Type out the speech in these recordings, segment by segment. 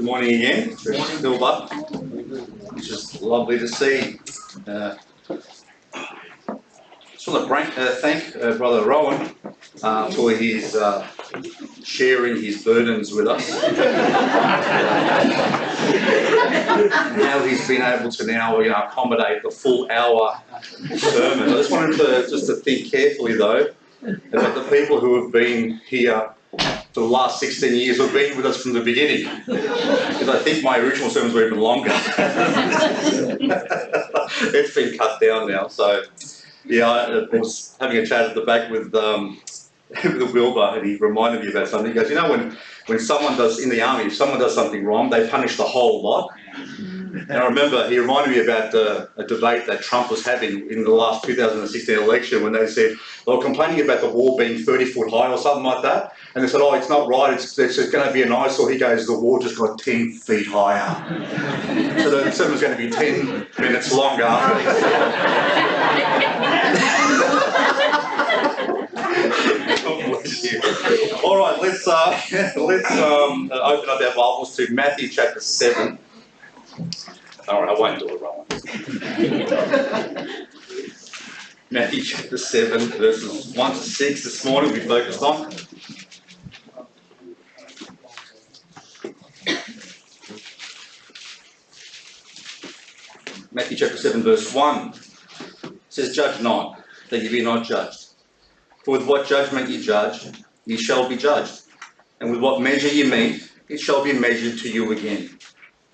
morning again. Good morning, Silver. It's just lovely to see. Just want to thank Brother Rowan for his sharing his burdens with us. Now he's been able to accommodate the full hour sermon. I just wanted to think carefully though about the people who have been here for the last 16 years, who've been with us from the beginning. Because I think my original sermons were even longer. It's been cut down now, so yeah, I was having a chat at the back with Wilbur, and he reminded me about something. He goes, you know, when someone does, in the army, if someone does something wrong, they punish the whole lot. And I remember he reminded me about a debate that Trump was having in the last 2016 election when they said they were complaining about the wall being 30 foot high or something like that. And they said, oh, it's not right, it's going to be an eyesore. He goes, the wall just got 10 feet higher. So the sermon was going to be 10 minutes longer. All right, let's open up our Bibles to Matthew chapter 7. All right, I won't do it, Rowan. Matthew chapter 7, verses 1 to 6 this morning we focused on. Matthew chapter 7, verse 1 says, "Judge not, that ye be not judged. For with what judgment ye judge, ye shall be judged. And with what measure ye mete, it shall be measured to you again.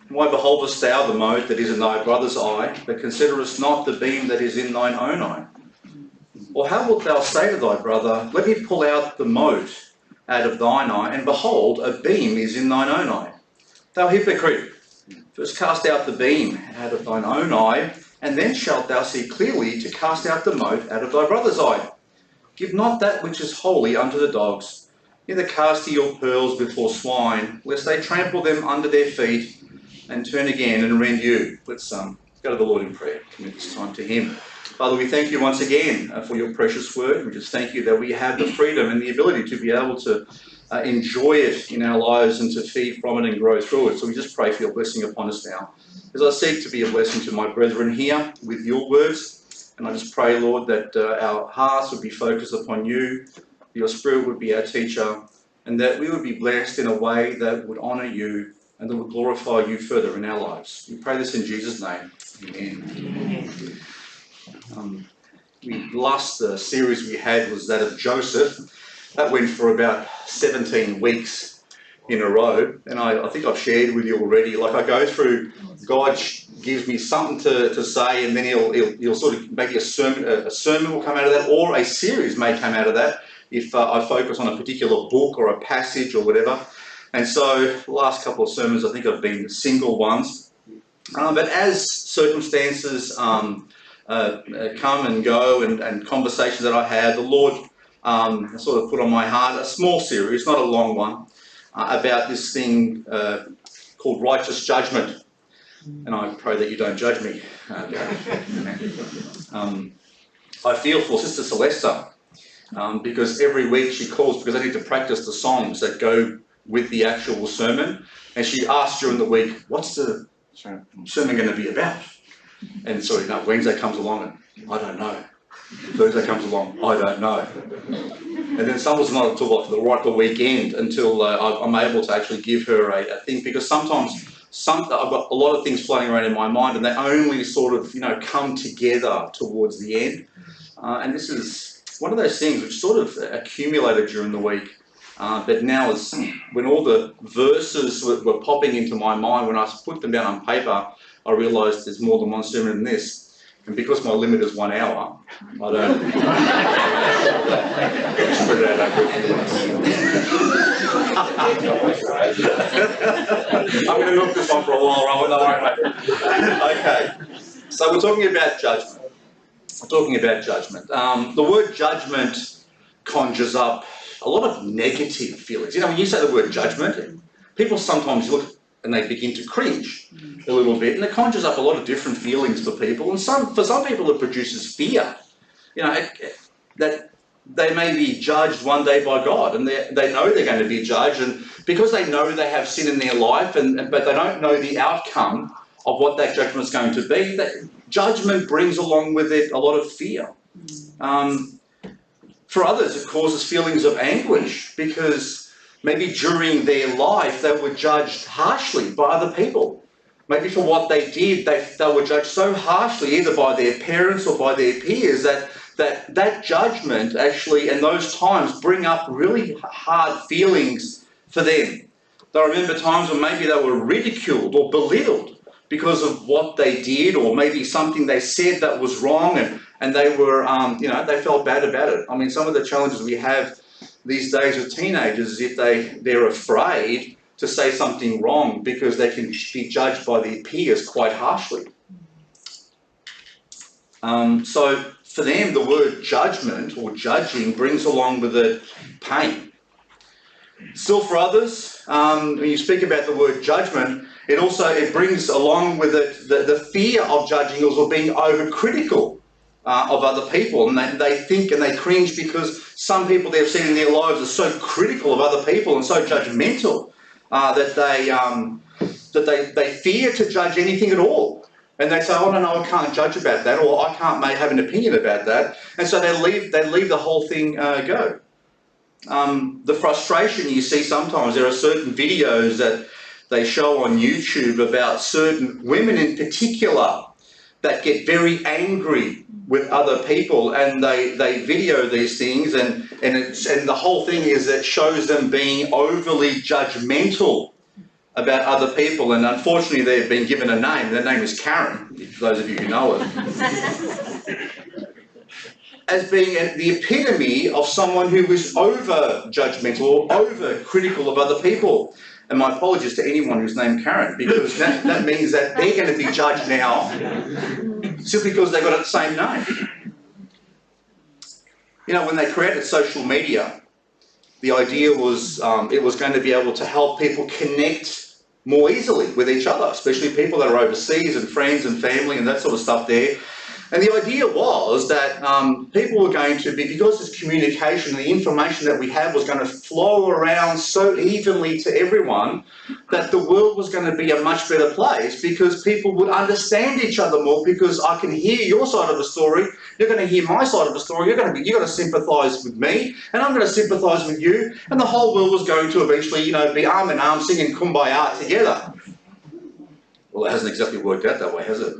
Why beholdest thou the mote that is in thy brother's eye, but considerest not the beam that is in thine own eye? Or how wilt thou say to thy brother, let me pull out the mote out of thine eye, and behold, a beam is in thine own eye? Thou hypocrite, first cast out the beam out of thine own eye, and then shalt thou see clearly to cast out the mote out of thy brother's eye. Give not that which is holy unto the dogs, neither cast ye your pearls before swine, lest they trample them under their feet, and turn again and rend you." Let's go to the Lord in prayer, commit this time to Him. Father, we thank you once again for your precious word. We just thank you that we have the freedom and the ability to be able to enjoy it in our lives and to feed from it and grow through it. So we just pray for your blessing upon us now. As I seek to be a blessing to my brethren here with your words, and I just pray, Lord, that our hearts would be focused upon you, your Spirit would be our teacher, and that we would be blessed in a way that would honour you and that would glorify you further in our lives. We pray this in Jesus' name. Amen. The series we had was that of Joseph. That went for about 17 weeks in a row. And I think I've shared with you already, like I go through, God gives me something to say, and then he'll sort of, maybe a sermon will come out of that, or a series may come out of that if I focus on a particular book or a passage or whatever. And so the last couple of sermons, I think have been single ones. But as circumstances come and go and conversations that I have, the Lord sort of put on my heart a small series, not a long one, about this thing called righteous judgment. And I pray that you don't judge me. I feel for Sister Celesta because every week she calls because I need to practice the songs that go with the actual sermon, and she asks during the week, what's the sermon going to be about? And so Wednesday comes along and I don't know. Thursday comes along, I don't know. And then someone's not until the weekend until I'm able to actually give her a thing, because sometimes I've got a lot of things floating around in my mind and they only sort of come together towards the end. And this is one of those things which sort of accumulated during the week. But now, when all the verses were popping into my mind, when I put them down on paper, I realised there's more than one sermon in this. And because my limit is 1 hour, I don't spread it out I'm going to milk this one for a while, Robert. Don't worry about it. Okay, so we're talking about judgment. The word judgment conjures up a lot of negative feelings. When you say the word judgment, people sometimes look and they begin to cringe a little bit, and it conjures up a lot of different feelings for people. And for some people, it produces fear. That they may be judged one day by God, and they know they're going to be judged, and because they know they have sin in their life, but they don't know the outcome of what that judgment is going to be, that judgment brings along with it a lot of fear. For others, it causes feelings of anguish because maybe during their life they were judged harshly by other people. Maybe for what they did, they were judged so harshly, either by their parents or by their peers, that judgment actually, in those times, bring up really hard feelings for them. They remember times when maybe they were ridiculed or belittled because of what they did, or maybe something they said that was wrong, and they were, they felt bad about it. I mean, some of the challenges we have these days with teenagers is if they're afraid to say something wrong because they can be judged by their peers quite harshly. So for them, the word judgment or judging brings along with it pain. Still for others, when you speak about the word judgment, it brings along with it the fear of judging or being overcritical of other people, and they think and they cringe because some people they've seen in their lives are so critical of other people and so judgmental that they fear to judge anything at all. And they say, oh no, I can't judge about that, or I can't have an opinion about that, and so they leave the whole thing go. The frustration you see sometimes, there are certain videos that they show on YouTube about certain women in particular that get very angry with other people, and they video these things, and the whole thing is it shows them being overly judgmental about other people, and unfortunately they've been given a name. Their name is Karen, for those of you who know it. As being the epitome of someone who is over judgmental or over critical of other people. And my apologies to anyone who's named Karen, because that means that they're going to be judged now simply because they've got the same name. You know, when they created social media, the idea was it was going to be able to help people connect more easily with each other, especially people that are overseas and friends and family and that sort of stuff there. And the idea was that people were going to be, because this communication, the information that we have was going to flow around so evenly to everyone, that the world was going to be a much better place because people would understand each other more, because I can hear your side of the story, you're going to hear my side of the story, you're going to sympathise with me, and I'm going to sympathise with you, and the whole world was going to eventually, be arm in arm singing Kumbaya together. Well, it hasn't exactly worked out that way, has it?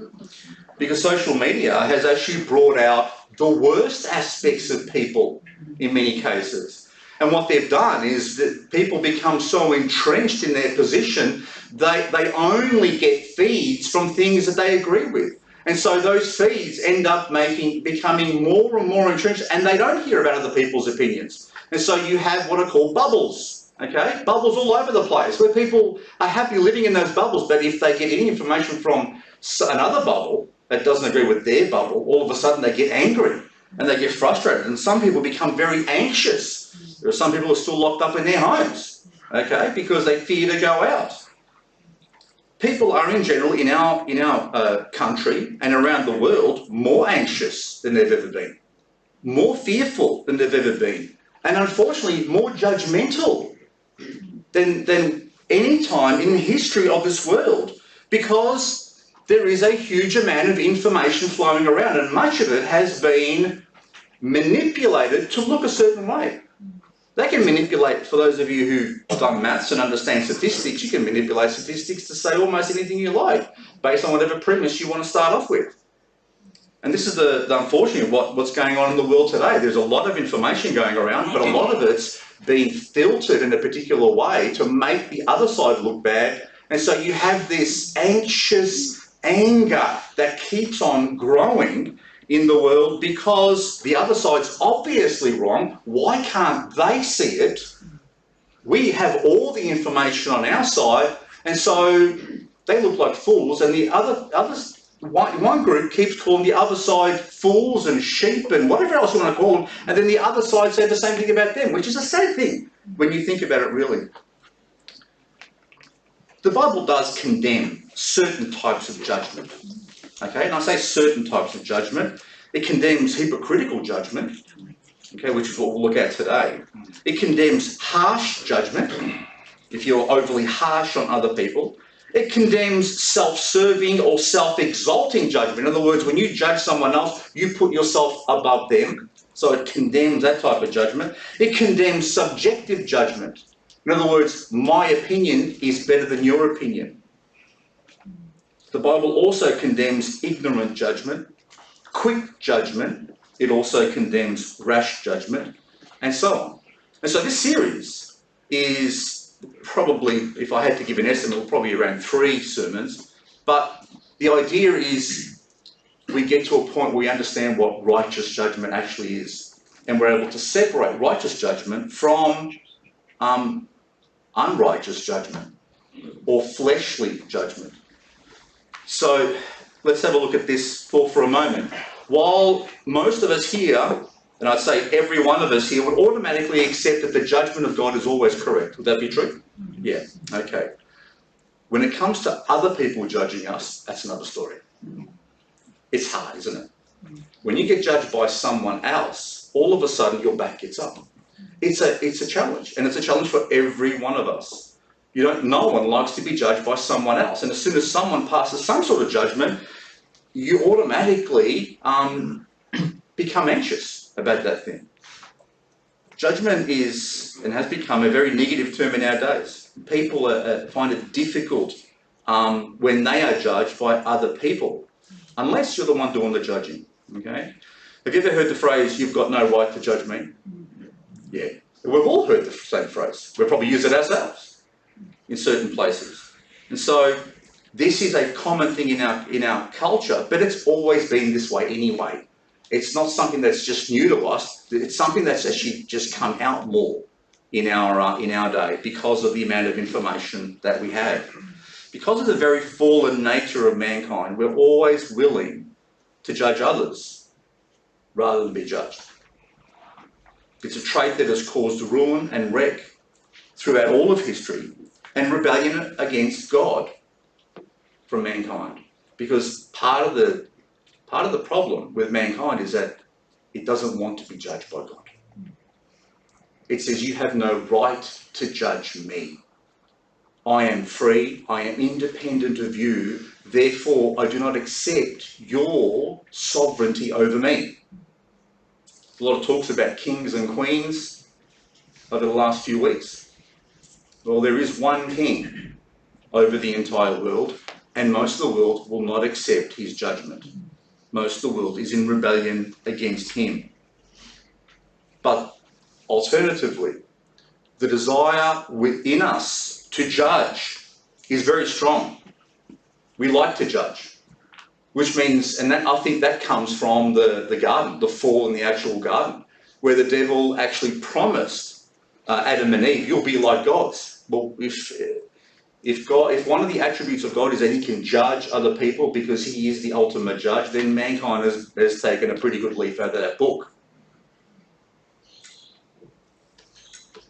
Because social media has actually brought out the worst aspects of people in many cases. And what they've done is that people become so entrenched in their position, they only get feeds from things that they agree with. And so those feeds end up becoming more and more entrenched, and they don't hear about other people's opinions. And so you have what are called bubbles, okay? Bubbles all over the place, where people are happy living in those bubbles, but if they get any information from another bubble that doesn't agree with their bubble, all of a sudden they get angry and they get frustrated, and some people become very anxious. There are some people who are still locked up in their homes, okay, because they fear to go out. People are in general in our country and around the world more anxious than they've ever been, more fearful than they've ever been, and unfortunately more judgmental than any time in the history of this world, because there is a huge amount of information flowing around, and much of it has been manipulated to look a certain way. They can manipulate, for those of you who've done maths and understand statistics, you can manipulate statistics to say almost anything you like, based on whatever premise you want to start off with. And this is the unfortunate what's going on in the world today. There's a lot of information going around, but a lot of it's being filtered in a particular way to make the other side look bad. And so you have this anxious anger that keeps on growing in the world because the other side's obviously wrong. Why can't they see it? We have all the information on our side, and so they look like fools, and the others, one group keeps calling the other side fools and sheep and whatever else you want to call them, and then the other side said the same thing about them, which is a sad thing when you think about it really. The Bible does condemn certain types of judgment, okay? And I say certain types of judgment. It condemns hypocritical judgment. okay, which is what we'll look at today. It condemns harsh judgment, if you're overly harsh on other people. It condemns self-serving or self-exalting judgment. In other words, when you judge someone else, you put yourself above them. So it condemns that type of judgment. It condemns subjective judgment. In other words, my opinion is better than your opinion. The Bible also condemns ignorant judgment, quick judgment. It also condemns rash judgment, and so on. And so this series is probably, if I had to give an estimate, probably around 3 sermons. But the idea is we get to a point where we understand what righteous judgment actually is. And we're able to separate righteous judgment from unrighteous judgment or fleshly judgment. So let's have a look at this thought for a moment. While most of us here, and I'd say every one of us here, would automatically accept that the judgment of God is always correct. Would that be true? Yeah, okay. When it comes to other people judging us, that's another story. It's hard, isn't it? When you get judged by someone else, all of a sudden your back gets up. It's a challenge, and it's a challenge for every one of us. No one likes to be judged by someone else, and as soon as someone passes some sort of judgment, you automatically become anxious about that thing. Judgment is and has become a very negative term in our days. People find it difficult when they are judged by other people, unless you're the one doing the judging. Okay? Have you ever heard the phrase, "You've got no right to judge me"? Yeah. We've all heard the same phrase. We've probably used it ourselves in certain places. And so this is a common thing in our culture, but it's always been this way anyway. It's not something that's just new to us. It's something that's actually just come out more in our day because of the amount of information that we have. Because of the very fallen nature of mankind, we're always willing to judge others rather than be judged. It's a trait that has caused ruin and wreck throughout all of history and rebellion against God from mankind. Because part of the problem with mankind is that it doesn't want to be judged by God. It says, you have no right to judge me. I am free, I am independent of you, therefore I do not accept your sovereignty over me. A lot of talks about kings and queens over the last few weeks. Well, there is one king over the entire world, and most of the world will not accept his judgment. Most of the world is in rebellion against him. But alternatively, the desire within us to judge is very strong. We like to judge, which means, and that, I think that comes from the garden, the fall in the actual garden, where the devil actually promised Adam and Eve, you'll be like gods. Well, if one of the attributes of God is that he can judge other people because he is the ultimate judge, then mankind has taken a pretty good leaf out of that book.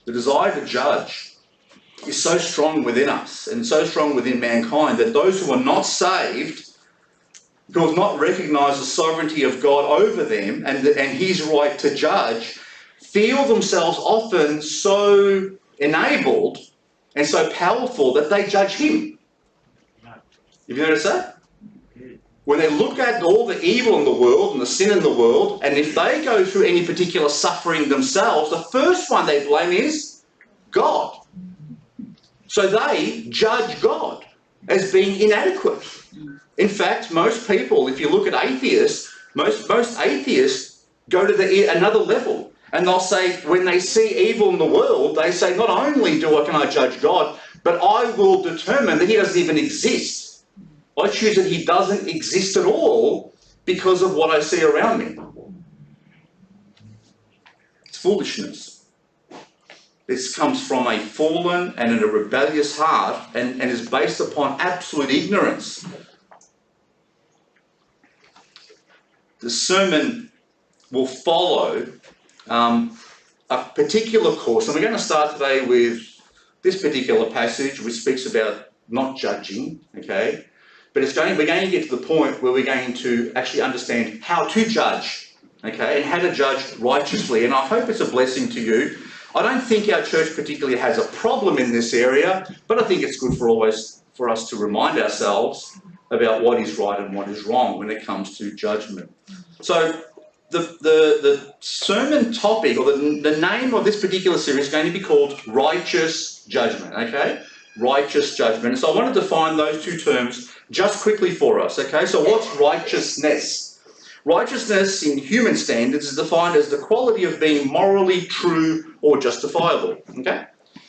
The desire to judge is so strong within us and so strong within mankind that those who are not saved, who have not recognised the sovereignty of God over them and his right to judge, feel themselves often so enabled and so powerful that they judge him. Have you noticed that? When they look at all the evil in the world and the sin in the world, and if they go through any particular suffering themselves, the first one they blame is God. So they judge God as being inadequate. In fact, most people, if you look at atheists, most atheists go to another level. And they'll say, when they see evil in the world, they say, not only can I judge God, but I will determine that he doesn't even exist. I choose that he doesn't exist at all because of what I see around me. It's foolishness. This comes from a fallen and a rebellious heart and is based upon absolute ignorance. The sermon will follow a particular course, and we're going to start today with this particular passage which speaks about not judging, okay? But we're going to get to the point where we're going to actually understand how to judge okay, and how to judge righteously. And I hope it's a blessing to you. I don't think our church particularly has a problem in this area, but I think it's good for us to remind ourselves about what is right and what is wrong when it comes to judgment. So the sermon topic, or the name of this particular series is going to be called Righteous Judgment, okay? Righteous Judgment. So I want to define those two terms just quickly for us, okay? So what's righteousness? Righteousness in human standards is defined as the quality of being morally true or justifiable, okay?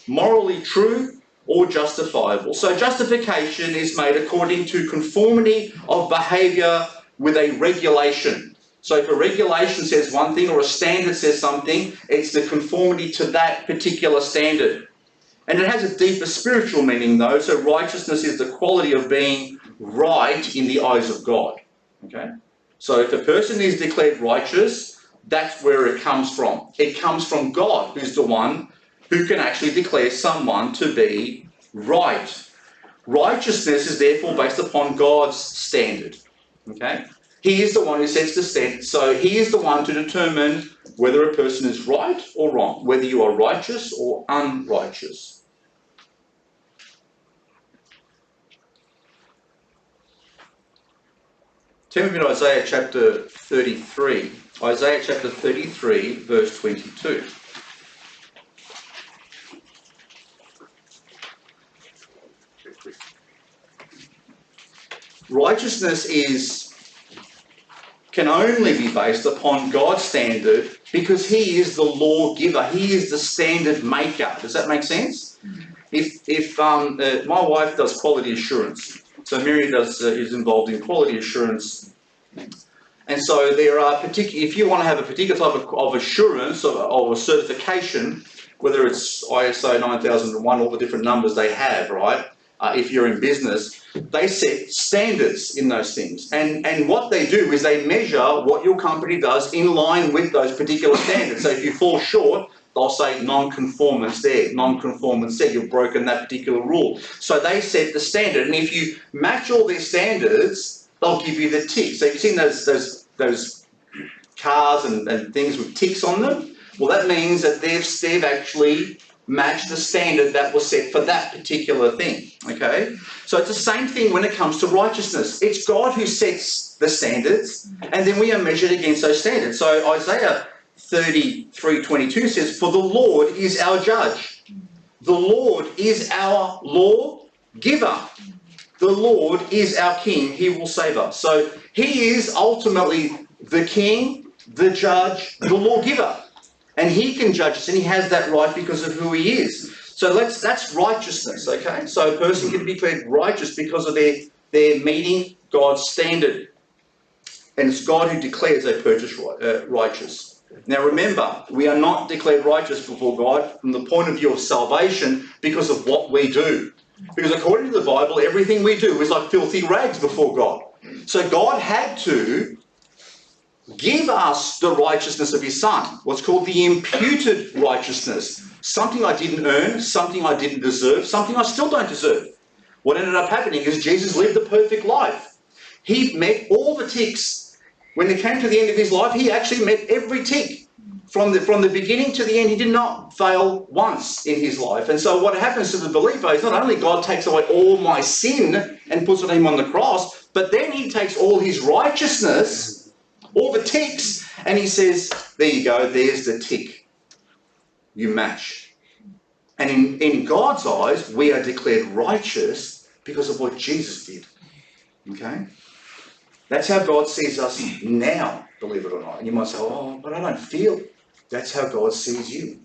Morally true or justifiable. So justification is made according to conformity of behaviour with a regulation. So if a regulation says one thing or a standard says something, it's the conformity to that particular standard. And it has a deeper spiritual meaning though. So righteousness is the quality of being right in the eyes of God, okay? So if a person is declared righteous, that's where it comes from. It comes from God, who's the one who can actually declare someone to be right. Righteousness is therefore based upon God's standard. Okay? He is the one who sets the standard. So he is the one to determine whether a person is right or wrong, whether you are righteous or unrighteous. Turn with me to Isaiah chapter 33. Isaiah chapter 33, verse 22. Righteousness can only be based upon God's standard because he is the lawgiver. He is the standard maker. Does that make sense? If my wife does quality assurance, so Mary is involved in quality assurance, and so there are if you want to have a particular type of assurance or a certification, whether it's ISO 9001, all the different numbers they have, right? If you're in business, they set standards in those things, and what they do is they measure what your company does in line with those particular standards. So if you fall short, they'll say non-conformance there, non-conformance there, you've broken that particular rule. So they set the standard, and if you match all their standards, they'll give you the tick. So you've seen those cars and things with ticks on them? Well, that means that they've actually matched the standard that was set for that particular thing, okay? So it's the same thing when it comes to righteousness. It's God who sets the standards, and then we are measured against those standards. So Isaiah 33:22 says, "For the Lord is our judge. The Lord is our lawgiver. The Lord is our king. He will save us." So he is ultimately the king, the judge, the lawgiver. And he can judge us, and he has that right because of who he is. So that's righteousness, okay? So a person can be declared righteous because of their meeting God's standard. And it's God who declares a person righteous. Now remember, we are not declared righteous before God from the point of view of salvation because of what we do. Because according to the Bible, everything we do is like filthy rags before God. So God had to give us the righteousness of his Son, what's called the imputed righteousness. Something I didn't earn, something I didn't deserve, something I still don't deserve. What ended up happening is Jesus lived the perfect life. He met all the ticks. When it came to the end of his life, he actually met every tick. From the beginning to the end, he did not fail once in his life. And so what happens to the believer is not only God takes away all my sin and puts it on him on the cross, but then he takes all his righteousness, all the ticks, and he says, there you go, there's the tick. You match. And in God's eyes, we are declared righteous because of what Jesus did. Okay? That's how God sees us now, believe it or not. And you might say, oh, but I don't feel. That's how God sees you.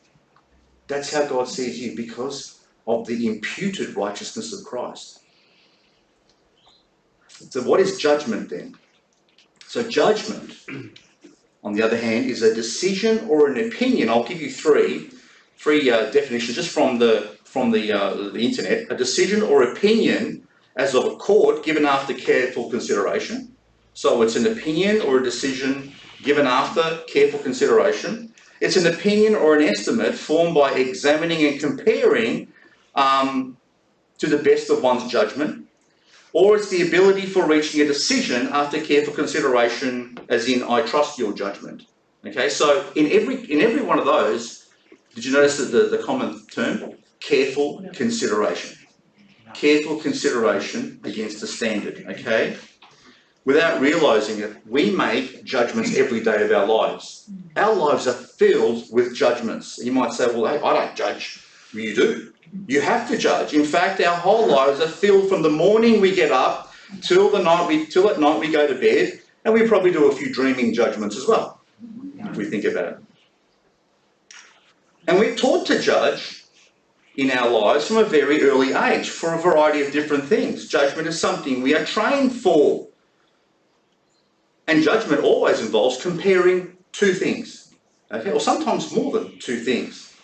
That's how God sees you because of the imputed righteousness of Christ. So what is judgment then? So judgment, on the other hand, is a decision or an opinion. I'll give you three definitions just from the internet. A decision or opinion as of a court given after careful consideration. So it's an opinion or a decision given after careful consideration. It's an opinion or an estimate formed by examining and comparing to the best of one's judgment. Or it's the ability for reaching a decision after careful consideration, as in, I trust your judgment. Okay, so in every one of those, did you notice that the common term? Careful consideration. Careful consideration against the standard, okay? Without realising it, we make judgments every day of our lives. Our lives are filled with judgments. You might say, well, hey, I don't judge. Well, you do. You have to judge. In fact, our whole lives are filled from the morning we get up till at night we go to bed, and we probably do a few dreaming judgments as well, if we think about it. And we're taught to judge in our lives from a very early age for a variety of different things. Judgment is something we are trained for. And judgment always involves comparing two things, okay, or sometimes more than two things.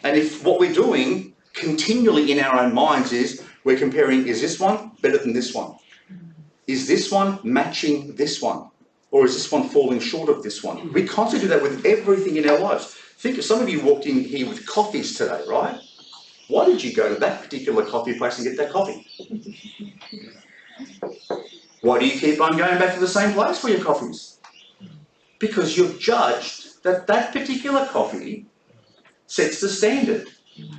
And if what we're doing continually in our own minds is we're comparing, is this one better than this one? Is this one matching this one? Or is this one falling short of this one? We constantly do that with everything in our lives. Think of some of you walked in here with coffees today, right? Why did you go to that particular coffee place and get that coffee? Why do you keep on going back to the same place for your coffees? Because you've judged that that particular coffee sets the standard.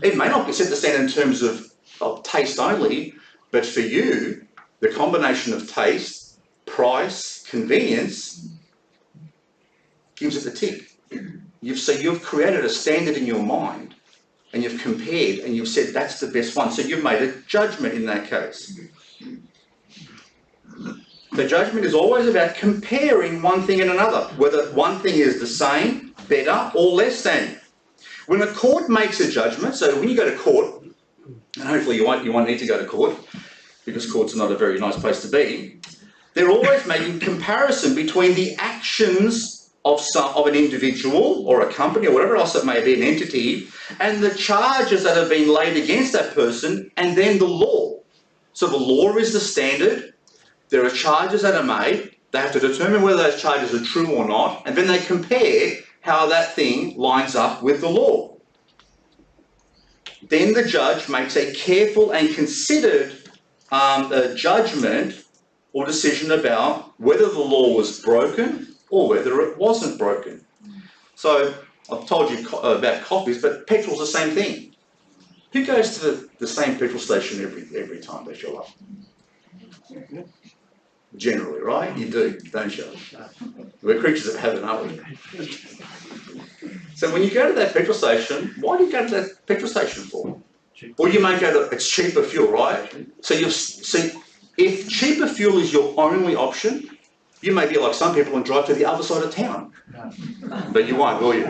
It may not set the standard in terms of taste only, but for you, the combination of taste, price, convenience gives it the tick. You've created a standard in your mind, and you've compared and you've said that's the best one. So you've made a judgment in that case. The judgment is always about comparing one thing and another, whether one thing is the same, better, or less than. When a court makes a judgment, so when you go to court, and hopefully you won't need to go to court, because court's not a very nice place to be, they're always making comparison between the actions of an individual or a company or whatever else it may be, an entity, and the charges that have been laid against that person, and then the law. So the law is the standard. There are charges that are made. They have to determine whether those charges are true or not, and then they compare how that thing lines up with the law. Then the judge makes a careful and considered judgment or decision about whether the law was broken or whether it wasn't broken. So I've told you about coffees, but petrol's the same thing. Who goes to the same petrol station every time they show up? Generally, right? You do, don't you? We're creatures of habit, aren't we? So when you go to that petrol station, why do you go to that petrol station for? Or you may go to, it's cheaper fuel, right? So if cheaper fuel is your only option, you may be like some people and drive to the other side of town. But you won't, will you?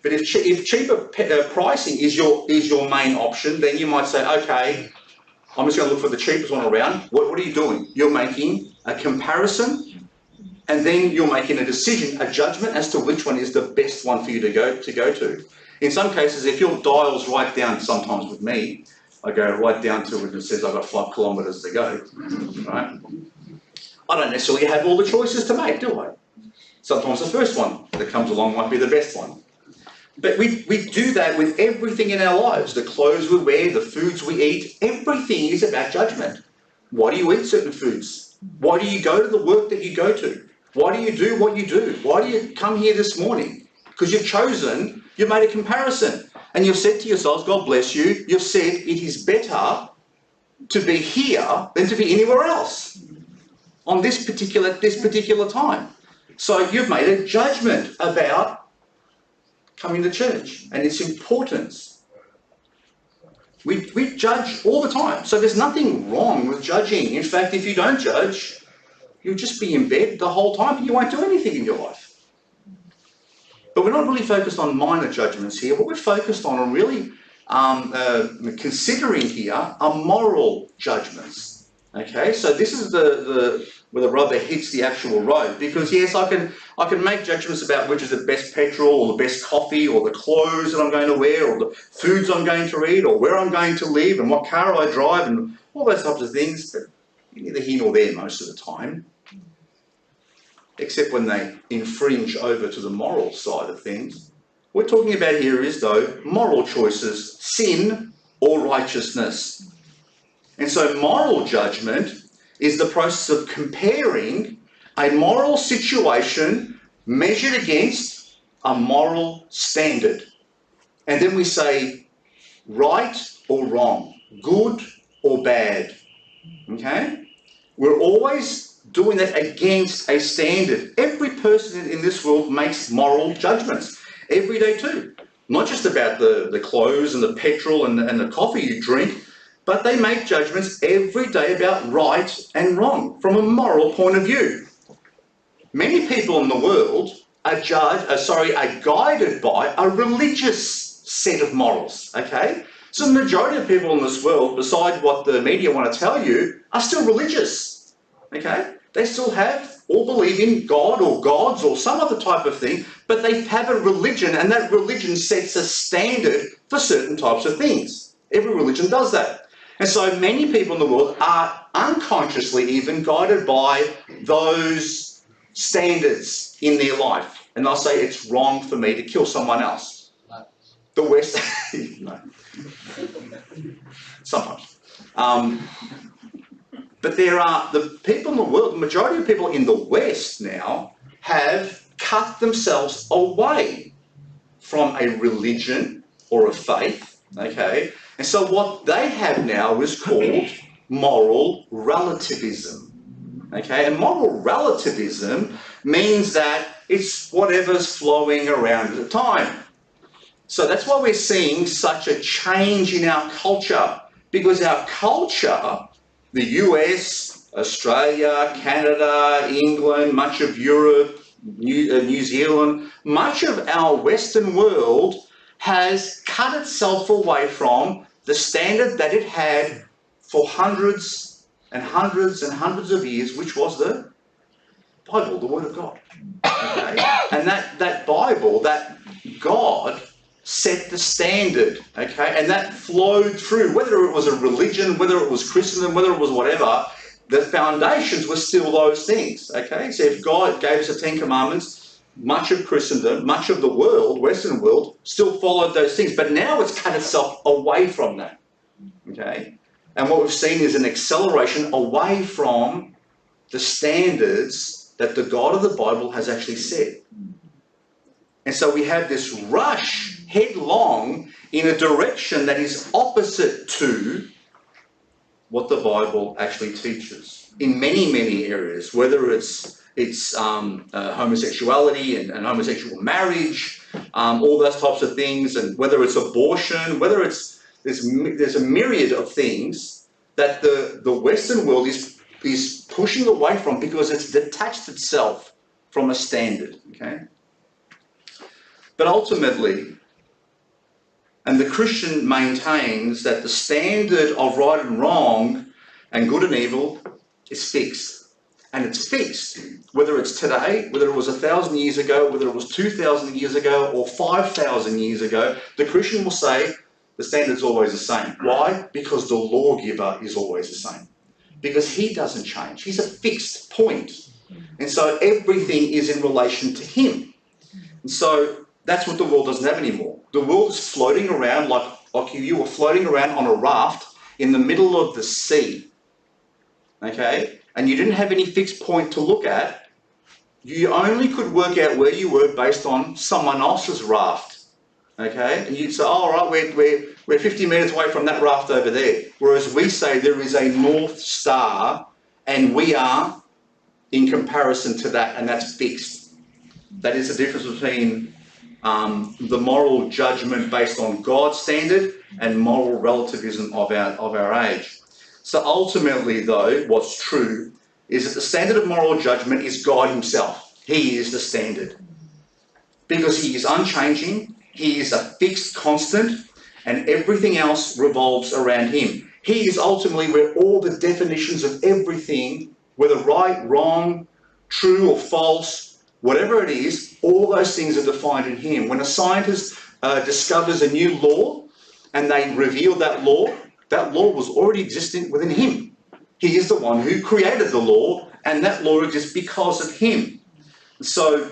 But if cheaper pricing is your main option, then you might say, okay, I'm just going to look for the cheapest one around. What are you doing? You're making a comparison, and then you're making a decision, a judgment as to which one is the best one for you to go to. In some cases, if your dial's right down, sometimes with me, I go right down to it and it says I've got 5 kilometres to go, right? I don't necessarily have all the choices to make, do I? Sometimes the first one that comes along might be the best one. But we do that with everything in our lives. The clothes we wear, the foods we eat, everything is about judgment. Why do you eat certain foods? Why do you go to the work that you go to? Why do you do what you do? Why do you come here this morning? Because you've made a comparison. And you've said to yourselves, God bless you, you've said it is better to be here than to be anywhere else on this particular time. So you've made a judgment about coming to church and its importance. We judge all the time. So there's nothing wrong with judging. In fact, if you don't judge, you'll just be in bed the whole time and you won't do anything in your life. But we're not really focused on minor judgments here. What we're focused on are really considering here are moral judgments. Okay, so this is where the rubber hits the actual road. Because yes, I can make judgments about which is the best petrol or the best coffee or the clothes that I'm going to wear or the foods I'm going to eat or where I'm going to live and what car I drive and all those types of things. But you're neither here nor there most of the time. Except when they infringe over to the moral side of things. What we're talking about here is, though, moral choices, sin or righteousness. And so moral judgment is the process of comparing a moral situation measured against a moral standard. And then we say right or wrong, good or bad. Okay? We're always doing that against a standard. Every person in this world makes moral judgments every day too. Not just about the clothes and the petrol and the coffee you drink, but they make judgments every day about right and wrong from a moral point of view. Many people in the world are guided by a religious set of morals, okay? So the majority of people in this world, besides what the media want to tell you, are still religious, okay? They still have or believe in God or gods or some other type of thing, but they have a religion, and that religion sets a standard for certain types of things. Every religion does that. And so many people in the world are unconsciously even guided by those standards in their life. And they'll say, it's wrong for me to kill someone else. The West, no. Sometimes. But there are the people in the world, the majority of people in the West now have cut themselves away from a religion or a faith, okay? And so what they have now is called moral relativism, okay? And moral relativism means that it's whatever's flowing around at the time. So that's why we're seeing such a change in our culture, because our culture, the US, Australia, Canada, England, much of Europe, New Zealand, much of our Western world has cut itself away from the standard that it had for hundreds and hundreds and hundreds of years, which was the Bible, the Word of God. Okay? And that Bible, that God set the standard, okay? And that flowed through, whether it was a religion, whether it was Christendom, whether it was whatever, the foundations were still those things, okay? So if God gave us the Ten Commandments, much of Christendom, much of the world, Western world, still followed those things. But now it's cut itself away from that, okay? And what we've seen is an acceleration away from the standards that the God of the Bible has actually set. And so we have this rush headlong in a direction that is opposite to what the Bible actually teaches in many, many areas, whether it's homosexuality and homosexual marriage, all those types of things, and whether it's abortion, whether it's there's a myriad of things that the Western world is pushing away from because it's detached itself from a standard, okay? But ultimately, and the Christian maintains that the standard of right and wrong and good and evil is fixed. And it's fixed, whether it's today, whether it was 1,000 years ago, whether it was 2,000 years ago or 5,000 years ago, the Christian will say the standard's always the same. Why? Because the lawgiver is always the same. Because he doesn't change. He's a fixed point. And so everything is in relation to him. And so that's what the world doesn't have anymore. The world is floating around like you were floating around on a raft in the middle of the sea, okay? And you didn't have any fixed point to look at. You only could work out where you were based on someone else's raft, okay? And you'd say, oh, all right, we're 50 metres away from that raft over there. Whereas we say there is a North Star and we are in comparison to that, and that's fixed. That is the difference between the moral judgment based on God's standard and moral relativism of our age. So ultimately, though, what's true is that the standard of moral judgment is God himself. He is the standard. Because he is unchanging, he is a fixed constant, and everything else revolves around him. He is ultimately where all the definitions of everything, whether right, wrong, true or false, whatever it is, all those things are defined in him. When a scientist discovers a new law and they reveal that law was already existing within him. He is the one who created the law, and that law exists because of him. So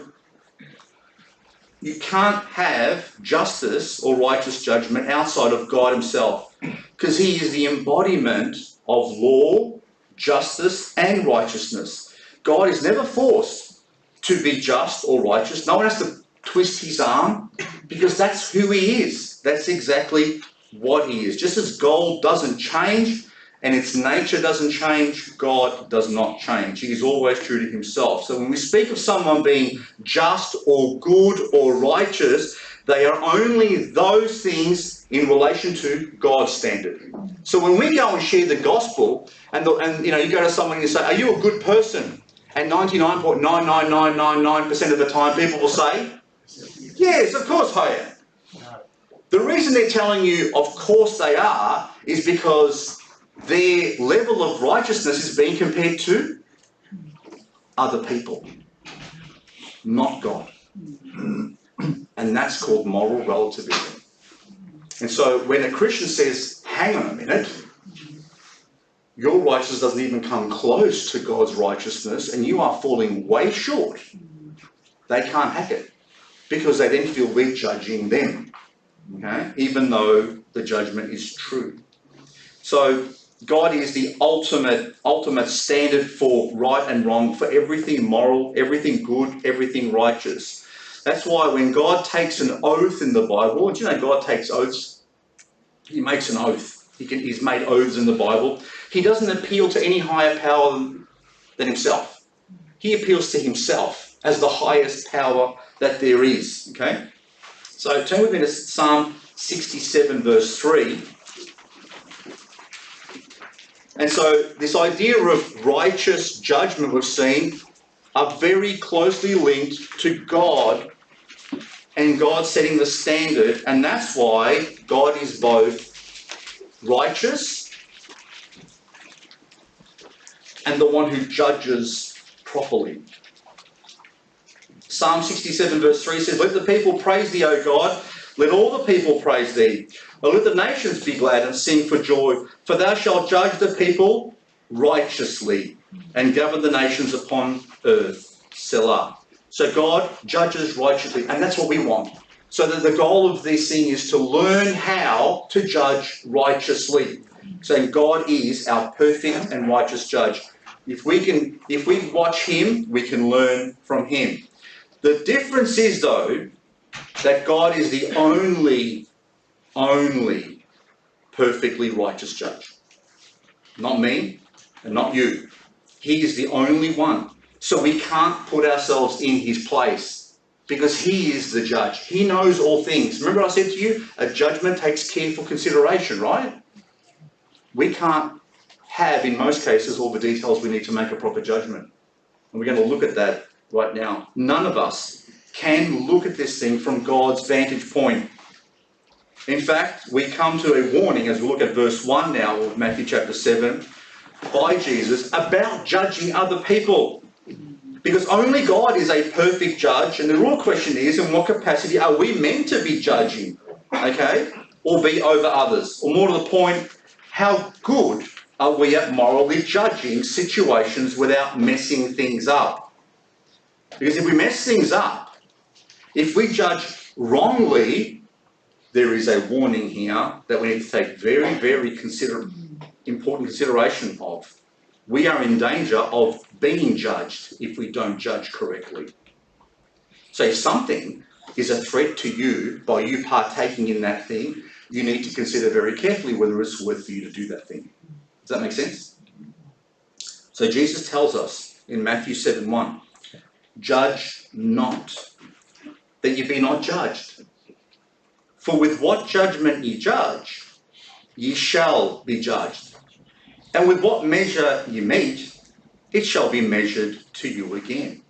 you can't have justice or righteous judgment outside of God himself, because he is the embodiment of law, justice, and righteousness. God is never forced to be just or righteous. No one has to twist his arm, because that's who he is. That's exactly what he is. Just as gold doesn't change and its nature doesn't change, God does not change. He is always true to himself. So when we speak of someone being just or good or righteous, they are only those things in relation to God's standard. So when we go and share the gospel, and you go to someone and you say, "Are you a good person?" And 99.99999% of the time people will say, "Yes, of course I am." The reason they're telling you, of course they are, is because their level of righteousness is being compared to other people, not God. And that's called moral relativism. And so when a Christian says, "Hang on a minute, your righteousness doesn't even come close to God's righteousness and you are falling way short," they can't hack it, because they then feel we're judging them, okay? Even though the judgment is true. So God is the ultimate standard for right and wrong, for everything moral, everything good, everything righteous. That's why when God takes an oath in the Bible, do you know God takes oaths? He makes an oath. He's made oaths in the Bible. He doesn't appeal to any higher power than himself. He appeals to himself as the highest power that there is. Okay? So turn with me to Psalm 67 verse 3. And so this idea of righteous judgment we've seen are very closely linked to God and God setting the standard, and that's why God is both righteous and the one who judges properly. Psalm 67 verse 3 says, "Let the people praise thee, O God. Let all the people praise thee. O let the nations be glad and sing for joy. For thou shalt judge the people righteously and govern the nations upon earth." Selah. So God judges righteously, and that's what we want. So that the goal of this thing is to learn how to judge righteously. Saying God is our perfect and righteous judge. If we watch him, we can learn from him. The difference is, though, that God is the only perfectly righteous judge. Not me and not you. He is the only one. So we can't put ourselves in his place, because he is the judge. He knows all things. Remember I said to you, a judgment takes careful consideration, right? We can't have, in most cases, all the details we need to make a proper judgment. And we're going to look at that right now. None of us can look at this thing from God's vantage point. In fact, we come to a warning as we look at verse 1 now of Matthew chapter 7 by Jesus about judging other people. Because only God is a perfect judge, and the real question is, in what capacity are we meant to be judging, okay, or be over others? Or more to the point, how good are we at morally judging situations without messing things up? Because if we mess things up, if we judge wrongly, there is a warning here that we need to take very, very important consideration of. We are in danger of being judged if we don't judge correctly. So if something is a threat to you by you partaking in that thing, you need to consider very carefully whether it's worth for you to do that thing. Does that make sense? So Jesus tells us in Matthew 7:1, "Judge not, that ye be not judged. For with what judgment ye judge, ye shall be judged. And with what measure ye mete, it shall be measured to you again."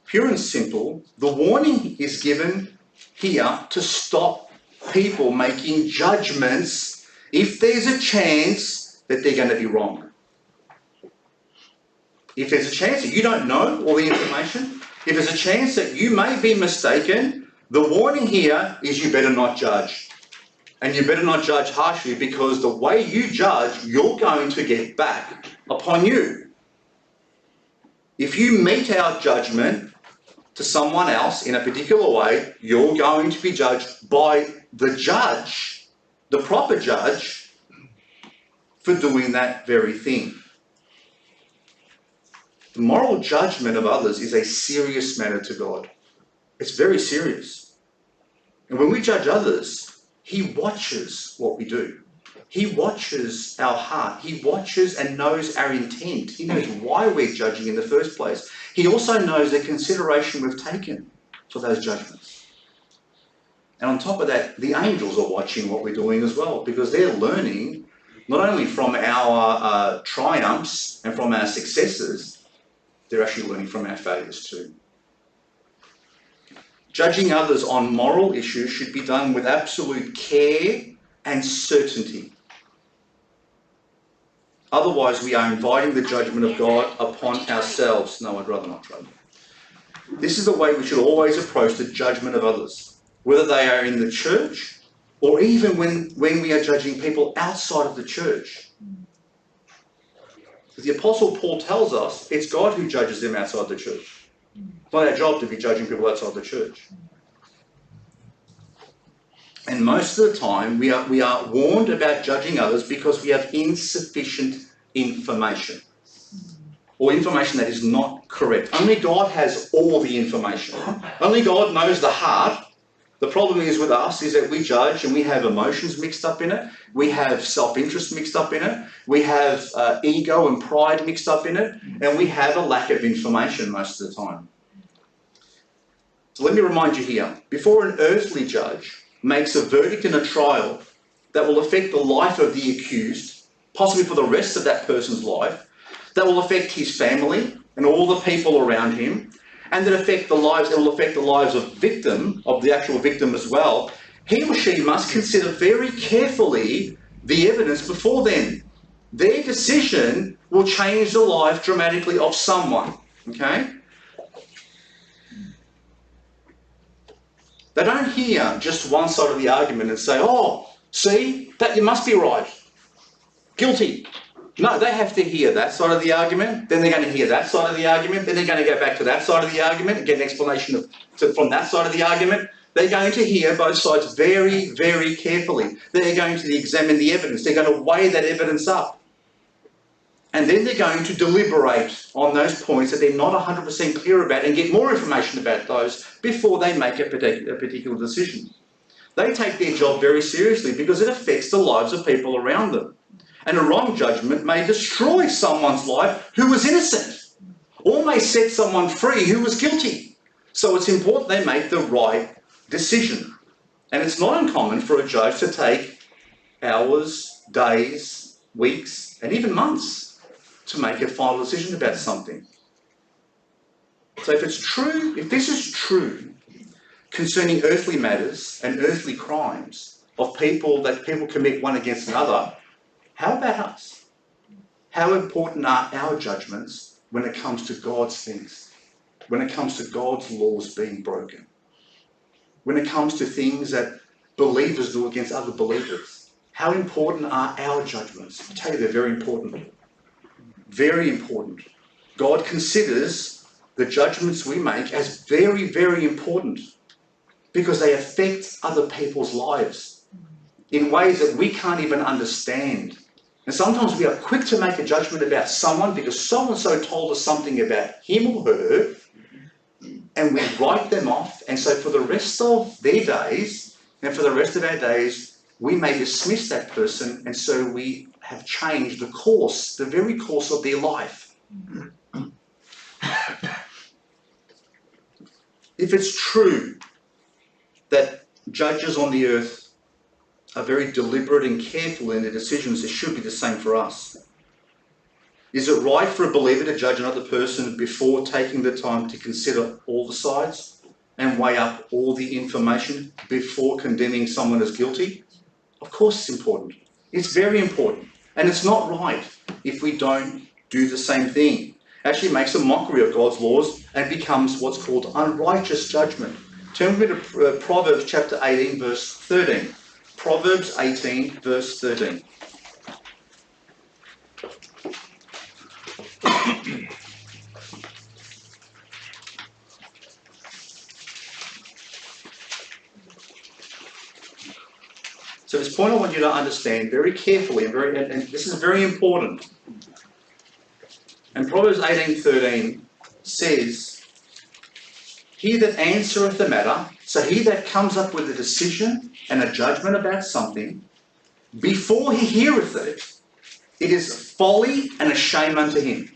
Pure and simple, the warning is given here to stop people making judgments if there's a chance that they're going to be wrong. If there's a chance that you don't know all the information, if there's a chance that you may be mistaken, the warning here is you better not judge. And you better not judge harshly, because the way you judge, you're going to get back upon you. If you mete out judgment to someone else in a particular way, you're going to be judged by the judge, the proper judge, for doing that very thing. The moral judgment of others is a serious matter to God. It's very serious. And when we judge others, he watches what we do. He watches our heart. He watches and knows our intent. He knows why we're judging in the first place. He also knows the consideration we've taken for those judgments. And on top of that, the angels are watching what we're doing as well, because they're learning not only from our triumphs and from our successes, they're actually learning from our failures too. Judging others on moral issues should be done with absolute care and certainty. Otherwise, we are inviting the judgment of God upon ourselves. No, I'd rather not try that. This is the way we should always approach the judgment of others, whether they are in the church or even when we are judging people outside of the church. The Apostle Paul tells us it's God who judges them outside the church. It's not our job to be judging people outside the church. And most of the time, we are warned about judging others because we have insufficient information, or information that is not correct. Only God has all the information. Only God knows the heart. The problem is with us is that we judge and we have emotions mixed up in it. We have self-interest mixed up in it. We have ego and pride mixed up in it. And we have a lack of information most of the time. So let me remind you here, before an earthly judge makes a verdict in a trial that will affect the life of the accused, possibly for the rest of that person's life, that will affect his family and all the people around him, and that will affect the lives of the actual victim as well, he or she must consider very carefully the evidence before them. Their decision will change the life dramatically of someone, okay? They don't hear just one side of the argument and say, oh, see, that you must be right. Guilty. No, they have to hear that side of the argument, then they're going to hear that side of the argument, then they're going to go back to that side of the argument and get an explanation from that side of the argument. They're going to hear both sides very, very carefully. They're going to examine the evidence. They're going to weigh that evidence up. And then they're going to deliberate on those points that they're not 100% clear about and get more information about those before they make a particular decision. They take their job very seriously because it affects the lives of people around them. And a wrong judgment may destroy someone's life who was innocent, or may set someone free who was guilty. So it's important they make the right decision. And it's not uncommon for a judge to take hours, days, weeks, and even months to make a final decision about something. So if this is true concerning earthly matters and earthly crimes of people commit one against another, how about us? How important are our judgments when it comes to God's things? When it comes to God's laws being broken? When it comes to things that believers do against other believers? How important are our judgments? I tell you, they're very important. Very important. God considers the judgments we make as very, very important because they affect other people's lives in ways that we can't even understand. And sometimes we are quick to make a judgment about someone because so-and-so told us something about him or her, and we write them off. And so for the rest of their days and for the rest of our days, we may dismiss that person, and so we have changed the course, the very course of their life. If it's true that judges on the earth are very deliberate and careful in their decisions, it should be the same for us. Is it right for a believer to judge another person before taking the time to consider all the sides and weigh up all the information before condemning someone as guilty? Of course it's important. It's very important. And it's not right if we don't do the same thing. It actually makes a mockery of God's laws and becomes what's called unrighteous judgment. Turn with me to Proverbs chapter 18, verse 13. Proverbs 18, verse 13. So this point I want you to understand very carefully, and this is very important. And Proverbs 18:13 says, he that answereth the matter, so he that comes up with a decision and a judgment about something, before he heareth it, it is folly and a shame unto him.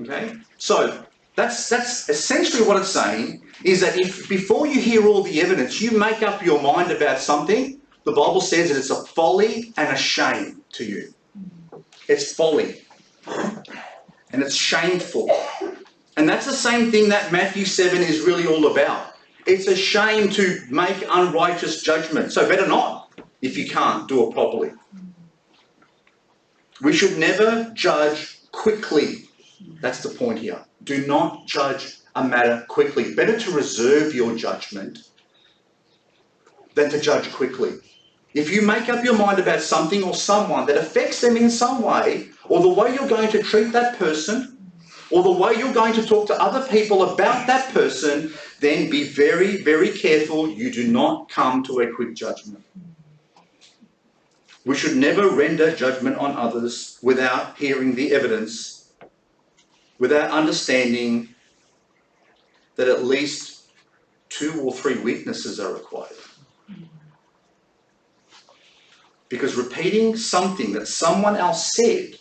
Okay? So that's essentially what it's saying, is that if before you hear all the evidence, you make up your mind about something, the Bible says that it's a folly and a shame to you. It's folly. And it's shameful. And that's the same thing that Matthew 7 is really all about. It's a shame to make unrighteous judgment. So better not, if you can't do it properly. We should never judge quickly. That's the point here. Do not judge a matter quickly. Better to reserve your judgment than to judge quickly. If you make up your mind about something or someone that affects them in some way, or the way you're going to treat that person, or the way you're going to talk to other people about that person, then be very, very careful you do not come to a quick judgment. We should never render judgment on others without hearing the evidence, without understanding that at least 2 or 3 witnesses are required. Because repeating something that someone else said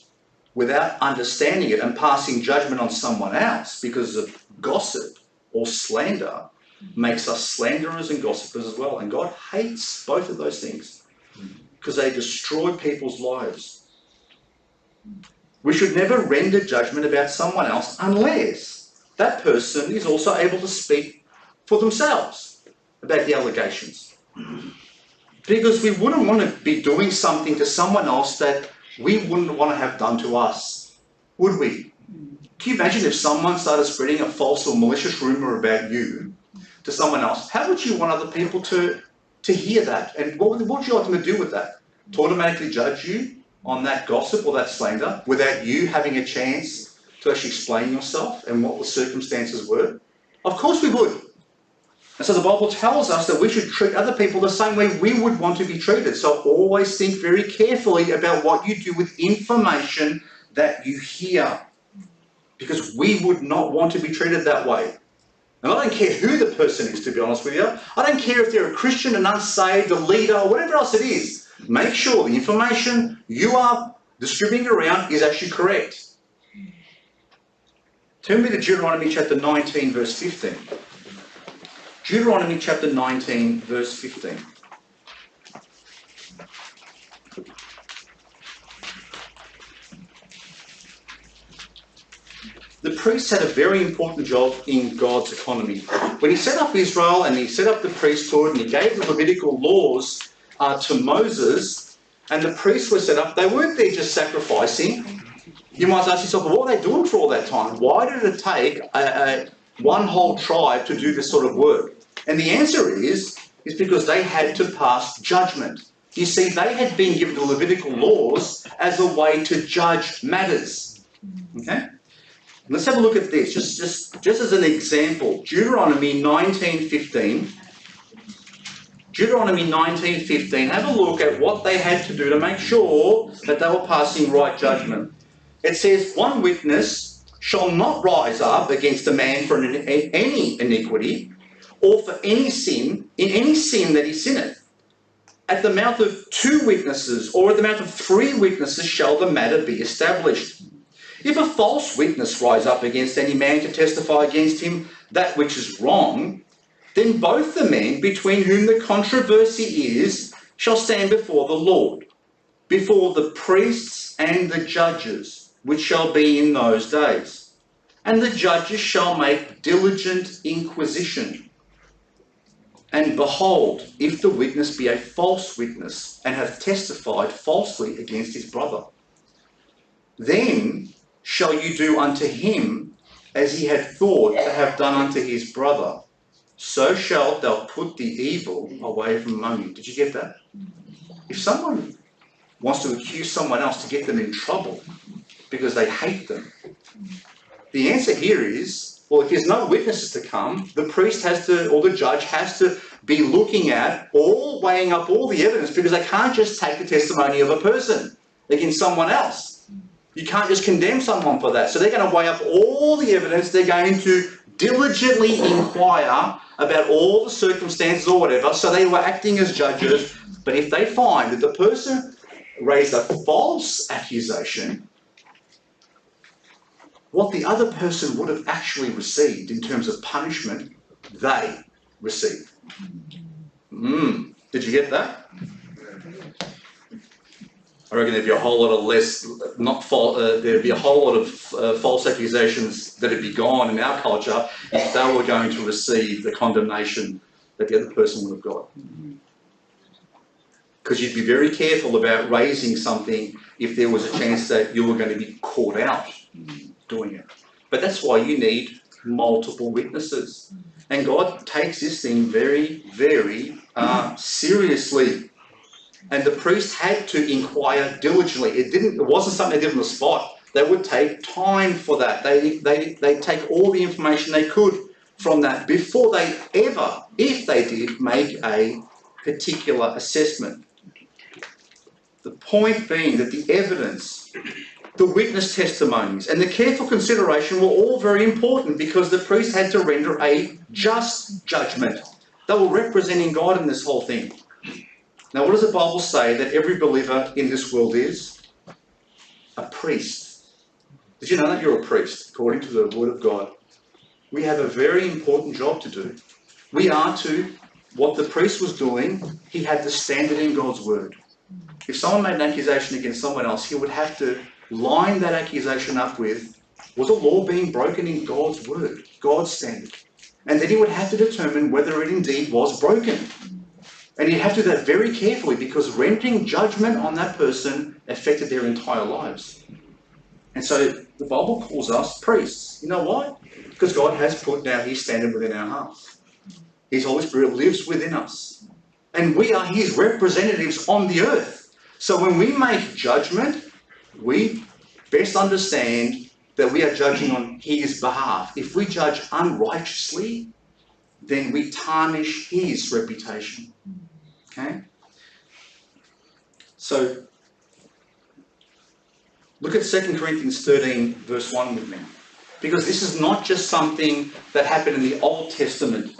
without understanding it and passing judgment on someone else because of gossip or slander makes us slanderers and gossipers as well. And God hates both of those things because they destroy people's lives. We should never render judgment about someone else unless that person is also able to speak for themselves about the allegations. Because we wouldn't want to be doing something to someone else that we wouldn't want to have done to us, would we? Can you imagine if someone started spreading a false or malicious rumour about you to someone else? How would you want other people to hear that? And what would you like them to do with that? To automatically judge you on that gossip or that slander without you having a chance to actually explain yourself and what the circumstances were? Of course we would. And so the Bible tells us that we should treat other people the same way we would want to be treated. So always think very carefully about what you do with information that you hear. Because we would not want to be treated that way. And I don't care who the person is, to be honest with you. I don't care if they're a Christian, an unsaved, a leader, or whatever else it is. Make sure the information you are distributing around is actually correct. Turn me to Deuteronomy chapter 19, verse 15. Deuteronomy chapter 19, verse 15. The priests had a very important job in God's economy. When he set up Israel and he set up the priesthood and he gave the Levitical laws to Moses, and the priests were set up, they weren't there just sacrificing. You might ask yourself, well, what were they doing for all that time? Why did it take one whole tribe to do this sort of work? And the answer is because they had to pass judgment. You see, they had been given the Levitical laws as a way to judge matters. Okay? Let's have a look at this, just as an example. Deuteronomy 19:15. Deuteronomy 19:15. Have a look at what they had to do to make sure that they were passing right judgment. It says, one witness shall not rise up against a man for any iniquity, or for any sin, in any sin that he sinneth. At the mouth of 2 witnesses, or at the mouth of 3 witnesses, shall the matter be established. If a false witness rise up against any man to testify against him that which is wrong, then both the men between whom the controversy is shall stand before the Lord, before the priests and the judges, which shall be in those days. And the judges shall make diligent inquisition. And behold, if the witness be a false witness, and hath testified falsely against his brother, then shall you do unto him as he had thought to have done unto his brother. So shalt thou put the evil away from among you. Did you get that? If someone wants to accuse someone else to get them in trouble because they hate them, the answer here is, well, if there's no witnesses to come, the priest has to, or the judge has to be looking at, weighing up all the evidence, because they can't just take the testimony of a person against someone else. You can't just condemn someone for that. So they're going to weigh up all the evidence. They're going to diligently inquire about all the circumstances or whatever. So they were acting as judges. But if they find that the person raised a false accusation, what the other person would have actually received in terms of punishment, they receive. Did you get that? I reckon there'd be a whole lot of there'd be a whole lot of false accusations that'd be gone in our culture if they were going to receive the condemnation that the other person would have got. Because you'd be very careful about raising something if there was a chance that you were going to be caught out doing it. But that's why you need multiple witnesses. And God takes this thing very, very seriously. And the priest had to inquire diligently. It wasn't something they did on the spot. They would take time for that. They take all the information they could from that before they ever, if they did, make a particular assessment. The point being that the evidence, the witness testimonies, and the careful consideration were all very important because the priest had to render a just judgment. They were representing God in this whole thing. Now, what does the Bible say that every believer in this world is? A priest. Did you know that you're a priest, according to the Word of God? We have a very important job to do. We are to, what the priest was doing, he had to stand it in God's Word. If someone made an accusation against someone else, he would have to line that accusation up with, was a law being broken in God's Word, God's standard? And then he would have to determine whether it indeed was broken. And he'd have to do that very carefully because rendering judgment on that person affected their entire lives. And so the Bible calls us priests. You know why? Because God has put now his standard within our hearts. His Holy Spirit lives within us. And we are his representatives on the earth. So when we make judgment, we best understand that we are judging on his behalf. If we judge unrighteously, then we tarnish his reputation. Okay? So, look at 2 Corinthians 13, verse 1 with me. Because this is not just something that happened in the Old Testament,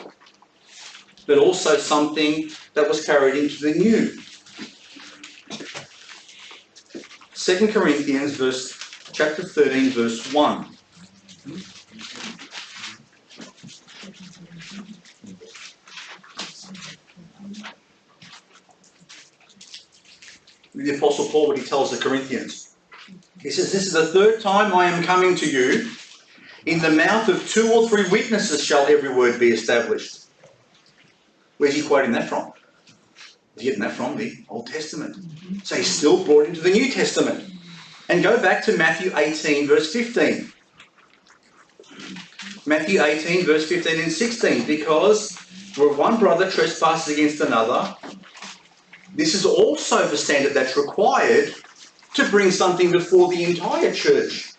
but also something that was carried into the New. 2 Corinthians chapter 13, verse 1. The Apostle Paul, what he tells the Corinthians. He says, this is the third time I am coming to you. In the mouth of 2 or 3 witnesses shall every word be established. Where's he quoting that from? He's getting that from the Old Testament. So he's still brought into the New Testament. And go back to Matthew 18, verse 15. Matthew 18, verse 15 and 16. Because where one brother trespasses against another, this is also the standard that's required to bring something before the entire church.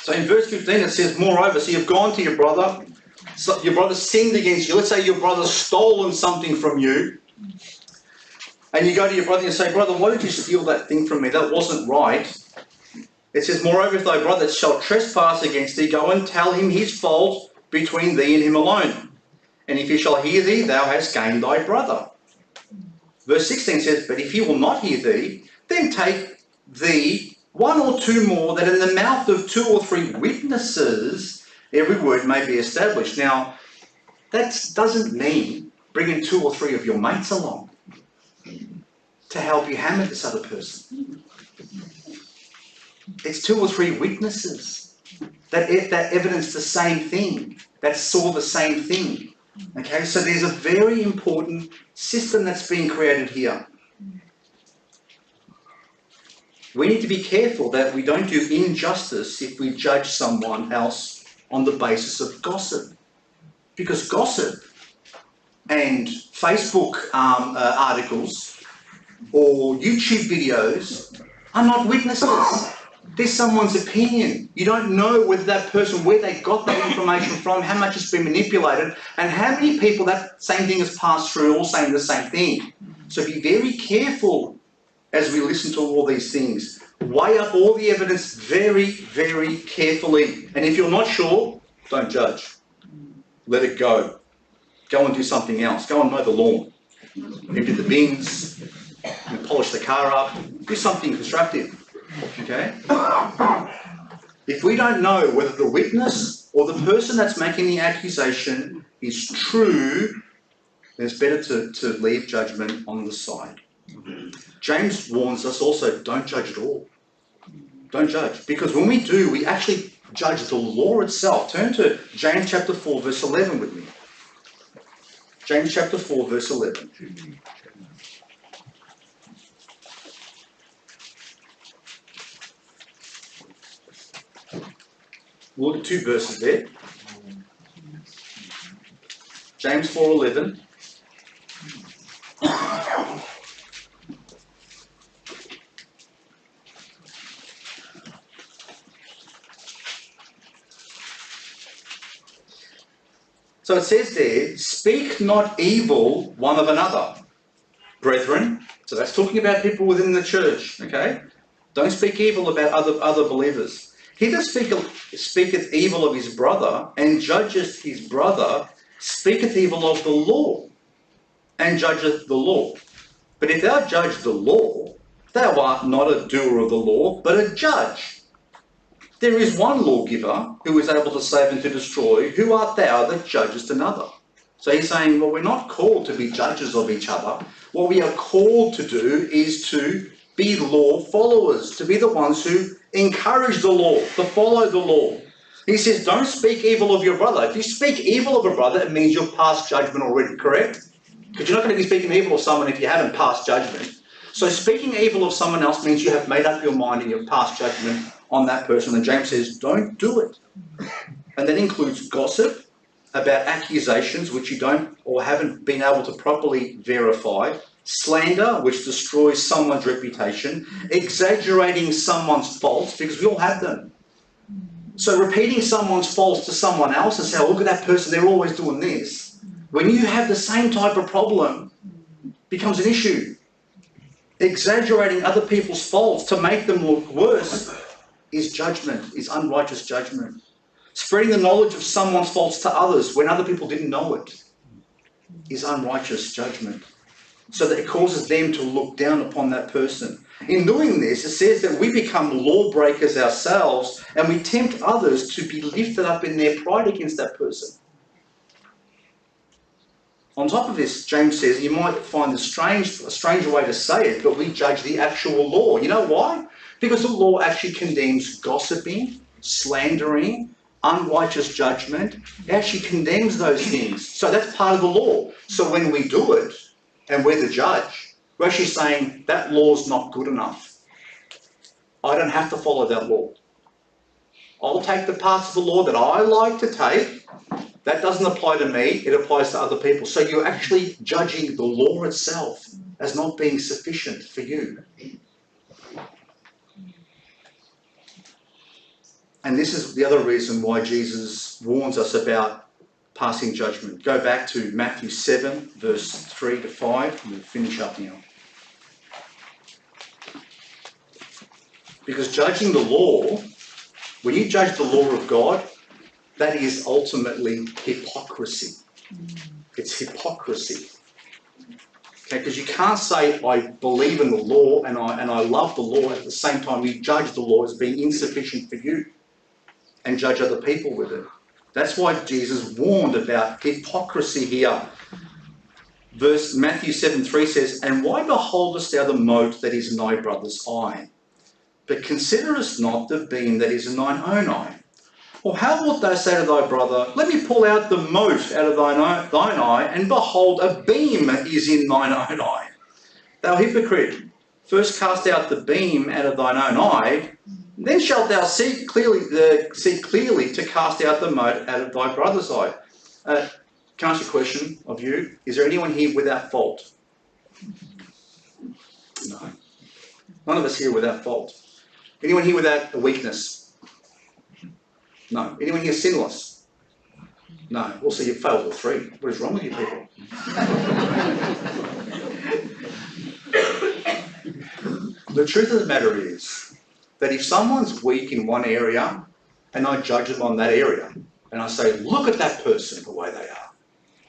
So in verse 15 it says, moreover, so you've gone to your brother, so your brother sinned against you. Let's say your brother's stolen something from you. And you go to your brother and say, brother, why did you steal that thing from me? That wasn't right. It says, moreover, if thy brother shall trespass against thee, go and tell him his fault between thee and him alone. And if he shall hear thee, thou hast gained thy brother. Verse 16 says, but if he will not hear thee, then take thee 1 or 2 more, that in the mouth of 2 or 3 witnesses every word may be established. Now, that doesn't mean bringing 2 or 3 of your mates along to help you hammer this other person. It's 2 or 3 witnesses that evidence the same thing, that saw the same thing. Okay, so there's a very important system that's being created here. We need to be careful that we don't do injustice if we judge someone else on the basis of gossip. Because gossip and Facebook articles or YouTube videos are not witnesses. They're someone's opinion. You don't know whether that person, where they got that information from, how much it's been manipulated, and how many people that same thing has passed through all saying the same thing. So be very careful as we listen to all these things. Weigh up all the evidence very, very carefully. And if you're not sure, don't judge. Let it go. Go and do something else. Go and mow the lawn. Empty the bins. And polish the car up. Do something constructive. Okay? If we don't know whether the witness or the person that's making the accusation is true, then it's better to leave judgment on the side. James warns us also, don't judge at all. Don't judge. Because when we do, we actually judge the law itself. Turn to James chapter 4, verse 11 with me. James chapter 4, verse 11. We'll look at two verses there. James 4:11. So it says there, speak not evil one of another, brethren. So that's talking about people within the church, okay? Don't speak evil about other believers. He that speaketh evil of his brother, and judgeth his brother, speaketh evil of the law, and judgeth the law. But if thou judge the law, thou art not a doer of the law, but a judge. There is one lawgiver who is able to save and to destroy. Who art thou that judgest another? So he's saying, well, we're not called to be judges of each other. What we are called to do is to be law followers, to be the ones who encourage the law, to follow the law. He says, don't speak evil of your brother. If you speak evil of a brother, it means you've passed judgment already, correct? Because you're not going to be speaking evil of someone if you haven't passed judgment. So speaking evil of someone else means you have made up your mind and you've passed judgment on that person. And James says, don't do it. And that includes gossip about accusations which you don't or haven't been able to properly verify, slander, which destroys someone's reputation, exaggerating someone's faults, because we all have them. So repeating someone's faults to someone else and say, oh, look at that person, they're always doing this. When you have the same type of problem, it becomes an issue. Exaggerating other people's faults to make them look worse is judgment, is unrighteous judgment. Spreading the knowledge of someone's faults to others when other people didn't know it is unrighteous judgment. So that it causes them to look down upon that person. In doing this, it says that we become lawbreakers ourselves and we tempt others to be lifted up in their pride against that person. On top of this, James says, you might find a stranger way to say it, but we judge the actual law. You know why? Because the law actually condemns gossiping, slandering, unrighteous judgment. It actually condemns those things. So that's part of the law. So when we do it, and we're the judge, we're actually saying that law's not good enough. I don't have to follow that law. I'll take the parts of the law that I like to take. That doesn't apply to me, it applies to other people. So you're actually judging the law itself as not being sufficient for you. And this is the other reason why Jesus warns us about passing judgment. Go back to Matthew 7, verse 3 to 5, and we'll finish up now. Because judging the law, when you judge the law of God, that is ultimately hypocrisy. It's hypocrisy. Okay, because you can't say, I believe in the law and I love the law, at the same time you judge the law as being insufficient for you and judge other people with it. That's why Jesus warned about hypocrisy here. Matthew 7:3 says, and why beholdest thou the mote that is in thy brother's eye, but considerest not the beam that is in thine own eye? Or how wilt thou say to thy brother, let me pull out the mote out of thine eye, and behold, a beam is in thine own eye? Thou hypocrite, first cast out the beam out of thine own eye, then shalt thou see clearly to cast out the mote out of thy brother's eye. Can I ask a question of you? Is there anyone here without fault? No. None of us here without fault. Anyone here without a weakness? No. Anyone here sinless? No. Well, so you've failed all three. What is wrong with you people? truth of the matter is that if someone's weak in one area and I judge them on that area and I say, look at that person the way they are,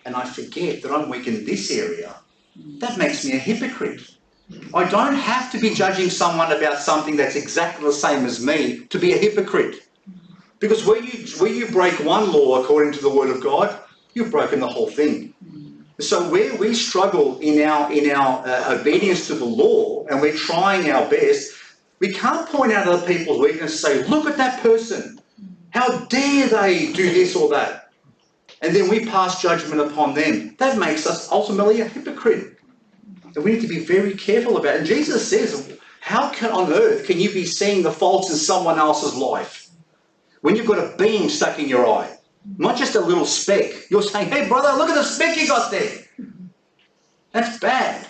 and I forget that I'm weak in this area, that makes me a hypocrite. I don't have to be judging someone about something that's exactly the same as me to be a hypocrite. Because where you break one law according to the Word of God, you've broken the whole thing. So where we struggle in our obedience to the law, and we're trying our best, we can't point out other people's weakness and say, look at that person. How dare they do this or that? And then we pass judgment upon them. That makes us ultimately a hypocrite. And we need to be very careful about it. And Jesus says, how on earth can you be seeing the faults in someone else's life when you've got a beam stuck in your eye? Not just a little speck. You're saying, hey brother, look at the speck you got there. That's bad.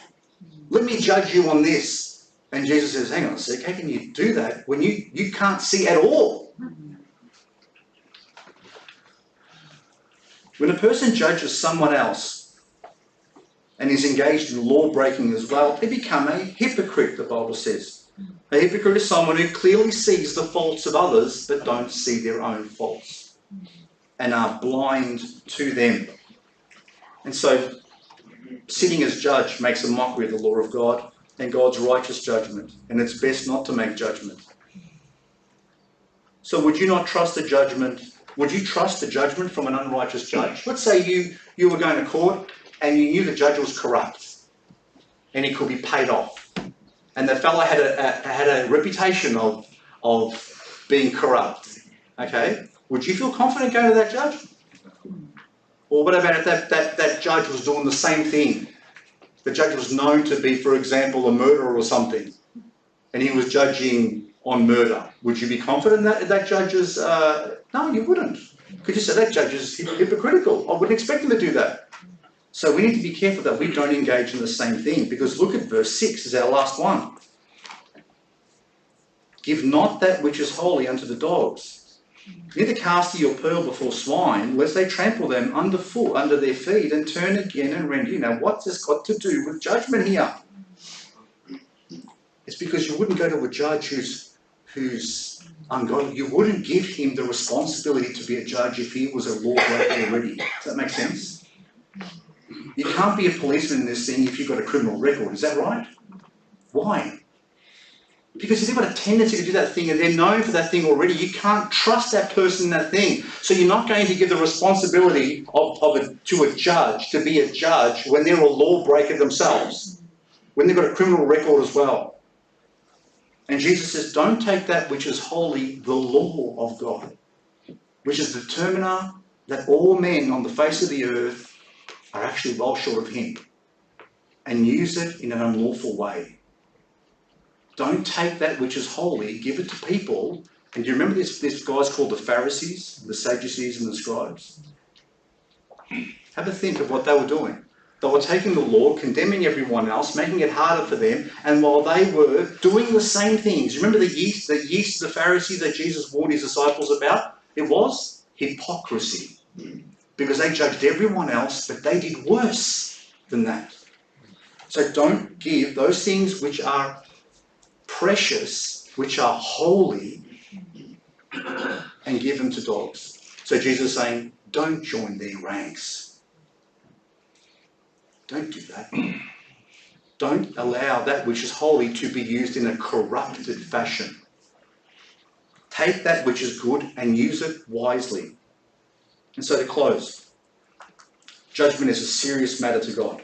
Let me judge you on this. And Jesus says, hang on a sec, how can you do that when you can't see at all? When a person judges someone else and is engaged in law breaking as well, they become a hypocrite, the Bible says. A hypocrite is someone who clearly sees the faults of others but don't see their own faults and are blind to them. And so sitting as judge makes a mockery of the law of God and God's righteous judgment, and it's best not to make judgment. So would you not trust the judgment? Would you trust the judgment from an unrighteous judge? Let's say you were going to court and you knew the judge was corrupt and he could be paid off, and the fellow had a reputation of being corrupt. Okay, would you feel confident going to that judge? Or what about if that judge was doing the same thing? The judge was known to be, for example, a murderer or something, and he was judging on murder. Would you be confident that judge is... No, you wouldn't. Because you say that judge is hypocritical. I wouldn't expect him to do that. So we need to be careful that we don't engage in the same thing, because look at verse 6 is our last one. Give not that which is holy unto the dogs. Neither cast ye your pearl before swine, lest they trample them underfoot, under their feet, and turn again and rend you. Now, what's this got to do with judgment here? It's because you wouldn't go to a judge who's ungodly. You wouldn't give him the responsibility to be a judge if he was a law breaker already. Does that make sense? You can't be a policeman in this thing if you've got a criminal record. Is that right? Why? Because if they've got a tendency to do that thing and they're known for that thing already, you can't trust that person in that thing. So you're not going to give the responsibility to a judge to be a judge when they're a lawbreaker themselves, when they've got a criminal record as well. And Jesus says, don't take that which is holy, the law of God, which is the determiner that all men on the face of the earth are actually well short of him, and use it in an unlawful way. Don't take that which is holy, give it to people. And do you remember this guys called the Pharisees, the Sadducees and the scribes? Have a think of what they were doing. They were taking the law, condemning everyone else, making it harder for them, and while they were doing the same things. Remember the yeast of the Pharisees that Jesus warned his disciples about? It was hypocrisy. Because they judged everyone else, but they did worse than that. So don't give those things which are precious, which are holy, and give them to dogs. So Jesus is saying, don't join their ranks. Don't do that. Don't allow that which is holy to be used in a corrupted fashion. Take that which is good and use it wisely. And so to close, judgment is a serious matter to God.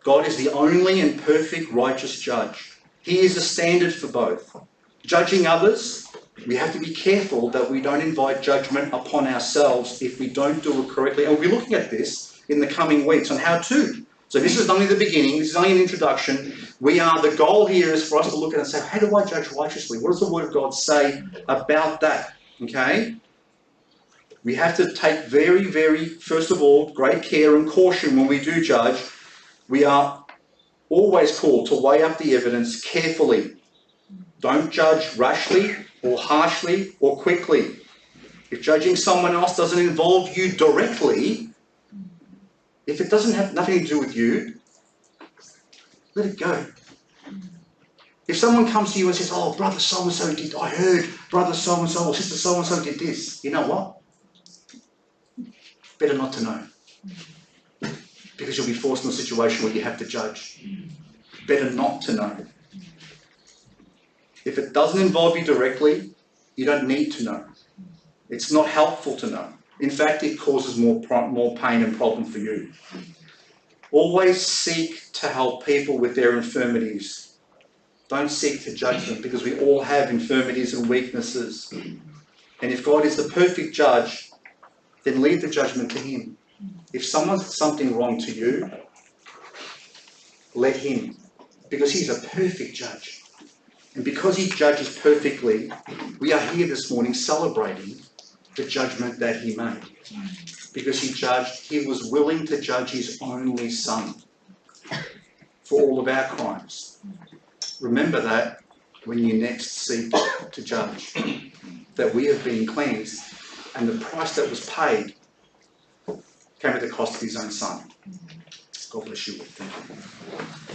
God is the only and perfect righteous judge. He is a standard for both. Judging others, we have to be careful that we don't invite judgment upon ourselves if we don't do it correctly. And we'll be looking at this in the coming weeks on how to. So this is only the beginning, this is only an introduction. The goal here is for us to look at it and say, how do I judge righteously? What does the Word of God say about that? Okay? We have to take very, very, first of all, great care and caution when we do judge. We are always called to weigh up the evidence carefully. Don't judge rashly or harshly or quickly. If judging someone else doesn't involve you directly, if it doesn't have nothing to do with you, let it go. If someone comes to you and says, oh, brother so-and-so did, I heard brother so-and-so or sister so-and-so did this, you know what? Better not to know. Because you'll be forced in a situation where you have to judge. Better not to know. If it doesn't involve you directly, you don't need to know. It's not helpful to know. In fact, it causes more pain and problem for you. Always seek to help people with their infirmities. Don't seek to judge them, because we all have infirmities and weaknesses. And if God is the perfect judge, then leave the judgment to him. If someone's done something wrong to you, let him, because he's a perfect judge. And because he judges perfectly, we are here this morning celebrating the judgment that he made. Because he was willing to judge his only son for all of our crimes. Remember that when you next seek to judge, that we have been cleansed, and the price that was paid came at the cost of his own son. God bless you all. Thank you.